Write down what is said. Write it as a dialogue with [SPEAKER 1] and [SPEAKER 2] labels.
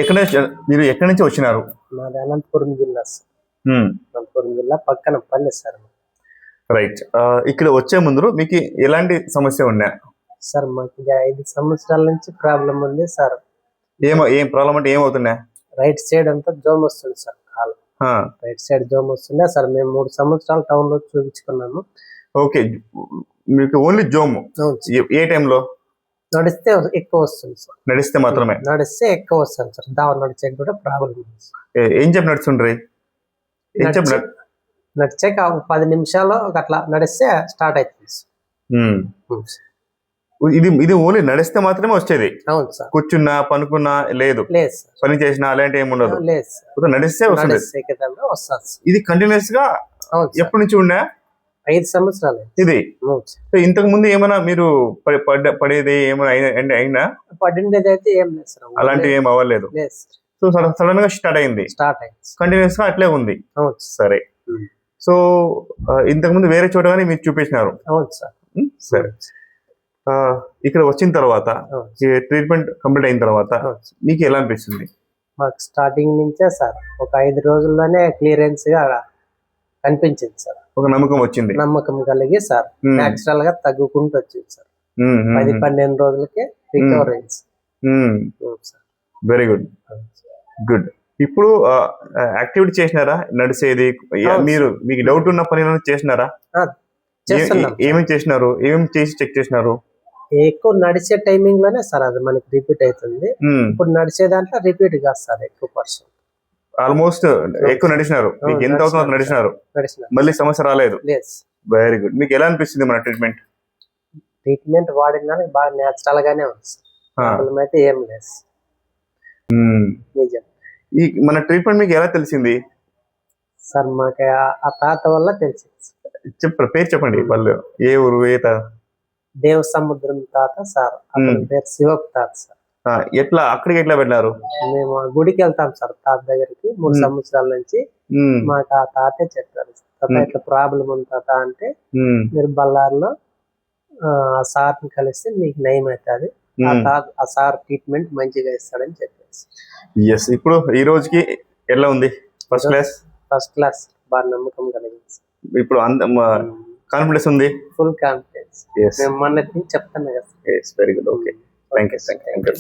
[SPEAKER 1] ఎక్కడ మీరు ఎక్కడి నుంచి వచ్చినారు?
[SPEAKER 2] మాది అనంతపురం జిల్లా సార్.
[SPEAKER 1] హ్మ్.
[SPEAKER 2] అనంతపురం జిల్లా పక్కన పల్లె సార్.
[SPEAKER 1] రైట్. ఇక్కడ వచ్చే ముందు మీకు ఎలాంటి సమస్య ఉండే?
[SPEAKER 2] సార్ మాకు 5 సంవత్సరాల నుంచి ప్రాబ్లం ఉంది సార్.
[SPEAKER 1] ఏం ప్రాబ్లం అంటే ఏమవుతుండే?
[SPEAKER 2] రైట్ సైడ్ అంతా జోమ్ వస్తుంది సార్, కాలు రైట్ సైడ్ జోమ్ వస్తుండే సార్. మేము 3 సంవత్సరాలు టౌన్ లో చూపించుకున్నాము.
[SPEAKER 1] ఓకే, మీకు ఓన్లీ జోమ్? ఏ టైంలో?
[SPEAKER 2] నడిస్తే ఎక్కువ వస్తుంది సార్.
[SPEAKER 1] నడిస్తే మాత్రమే?
[SPEAKER 2] నడిస్తే ఎక్కువ వస్తుంది సార్. నడిచే కూడా ప్రాబ్లం ఉంది.
[SPEAKER 1] ఏం చెప్పి నడుస్తుండ్రి?
[SPEAKER 2] నడిచాక 10 నిమిషాలు అట్లా నడిస్తే స్టార్ట్ అవుతుంది సార్.
[SPEAKER 1] ఇది ఓన్లీ నడిస్తే మాత్రమే వచ్చేది?
[SPEAKER 2] అవును సార్.
[SPEAKER 1] కూర్చున్నా పనుకున్నా లేదు?
[SPEAKER 2] లేదు సార్.
[SPEAKER 1] పని చేసినా అలాంటి ఏమి ఉండదు?
[SPEAKER 2] లేదు సార్.
[SPEAKER 1] నడిస్తే వస్తుంది. ఇది కంటిన్యూస్ గా ఎప్పటి నుంచి ఉండే?
[SPEAKER 2] 5 సంవత్సరాలు
[SPEAKER 1] ఇది. ఇంతకు ముందు ఏమైనా మీరు పడేది ఏమైనా అయినా?
[SPEAKER 2] పడిండేది అయితే ఏం లేదు సార్.
[SPEAKER 1] అలాంటివి ఏం అవ్వలేదు? సో సడన్ గా స్టార్ట్ అయింది. కంటిన్యూస్ గా అట్లే ఉంది. సరే. సో ఇంతకు ముందు వేరే చోట కానీ మీరు చూపించినారు?
[SPEAKER 2] అవును సార్.
[SPEAKER 1] సరే. ఇక్కడ వచ్చిన తర్వాత ట్రీట్మెంట్ కంప్లీట్ అయిన తర్వాత మీకు ఎలా అనిపిస్తుంది?
[SPEAKER 2] మాకు స్టార్టింగ్ నుంచే సార్ ఒక 5 రోజుల్లోనే క్లియరెన్స్ గా కనిపించింది సార్.
[SPEAKER 1] ఒక నమ్మకం వచ్చింది? నమ్మకం
[SPEAKER 2] కలిగి సార్ నేచురల్ గా తగ్గుకుంటూ వచ్చింది సార్. 10-12 రోజులకే రికవర్ అయింది సార్.
[SPEAKER 1] Very good. గుడ్. ఇప్పుడు యాక్టివిటీ చేసినారా? నడిచేది మీకు డౌట్ ఉన్న పని చేసినారా? ఏమేమి చేసినారు? ఏమేమి చేసి చెక్ చేసినారు?
[SPEAKER 2] ఎక్కువ నడిచే టైమింగ్ లోనే సార్ అది మనకి రిపీట్ అవుతుంది. ఇప్పుడు నడిచే దాంట్లో రిపీట్ కాదు సార్. ఎక్కువ పర్సెంట్
[SPEAKER 1] ఆల్మోస్ట్ ఎక్కువ నడిచినారు. మీకు ఎంత అవుతుందో నడిచినారు, మళ్ళీ సమస్య రాలేదు. Very good. మీకు ఎలా అనిపిస్తుంది మన ట్రీట్మెంట్?
[SPEAKER 2] ట్రీట్మెంట్ వాడిన దానికి బాగా నేచురల్ గానే ఉంది సార్. అయితే ఏం లేదు నిజం.
[SPEAKER 1] మన ట్రీట్మెంట్ మీకు ఎలా తెలిసింది
[SPEAKER 2] సార్? మాకు ఆ తాత వల్ల తెలిసింది.
[SPEAKER 1] పేరు చెప్పండి. వాళ్ళు ఏ ఊరు? ఏ తాత?
[SPEAKER 2] దేవ సముద్రం తాత సార్. అతని పేరు శివప్ తాత సార్.
[SPEAKER 1] ఎట్లా అక్కడికి ఎట్లా వెళ్ళారు?
[SPEAKER 2] మేము గుడికి వెళ్తాం సార్ తాత దగ్గరికి 3 సంవత్సరాల నుంచి. మాకు ఆ తాతే చెప్పారు, తాత ఇట్లా ప్రాబ్లం ఉంది తాత అంటే మీరు బళ్ళారిలో ఆ సార్ని కలిస్తే మీకు నయం అవుతుంది, ఆ సార్ ట్రీట్మెంట్ మంచిగా ఇస్తాడని చెప్పేసి.
[SPEAKER 1] ఎస్. ఇప్పుడు ఈ రోజుకి ఎలా ఉంది? ఫస్ట్ క్లాస్
[SPEAKER 2] బాగా నమ్మకం కలిగింది.
[SPEAKER 1] ఇప్పుడు కాన్ఫిడెన్స్ ఉంది?
[SPEAKER 2] Full confidence. మేము మొన్నటి నుంచి చెప్తాను కదా.
[SPEAKER 1] Very good. Okay, thank you.